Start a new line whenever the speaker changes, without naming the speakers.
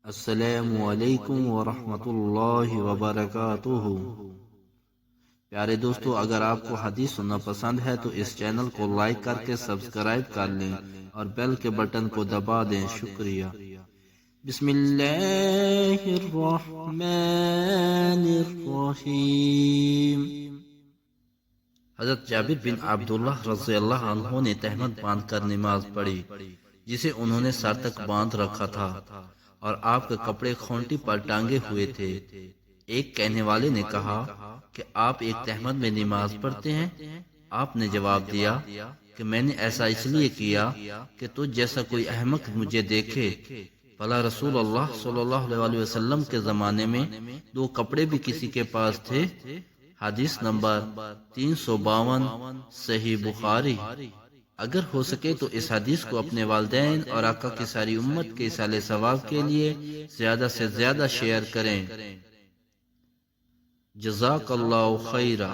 السلام علیکم ورحمۃ اللہ وبرکاتہ۔ پیارے دوستو، اگر آپ کو حدیث سننا پسند ہے تو اس چینل کو لائک کر کے سبسکرائب کر لیں اور بیل کے بٹن کو دبا دیں۔ شکریہ۔ بسم اللہ الرحمن الرحیم۔ حضرت جابر بن عبداللہ رضی اللہ عنہ نے تہمت باندھ کر نماز پڑھی، جسے انہوں نے سر تک باندھ رکھا تھا اور آپ کے کپڑے کھونٹی پر ٹانگے ہوئے تھے۔ ایک کہنے والے نے کہا کہ آپ ایک تہمت میں نماز پڑھتے ہیں؟ آپ نے جواب دیا کہ میں نے ایسا اس لیے کیا کہ تجھ جیسا کوئی احمق مجھے دیکھے۔ بھلا رسول اللہ صلی اللہ علیہ وسلم کے زمانے میں دو کپڑے بھی کسی کے پاس تھے؟ حدیث نمبر 352، صحیح بخاری۔ اگر ہو سکے تو اس حدیث کو اپنے والدین اور آقا کی ساری امت کے ایصال ثواب کے لیے زیادہ سے زیادہ شیئر کریں۔ جزاک اللہ خیرہ۔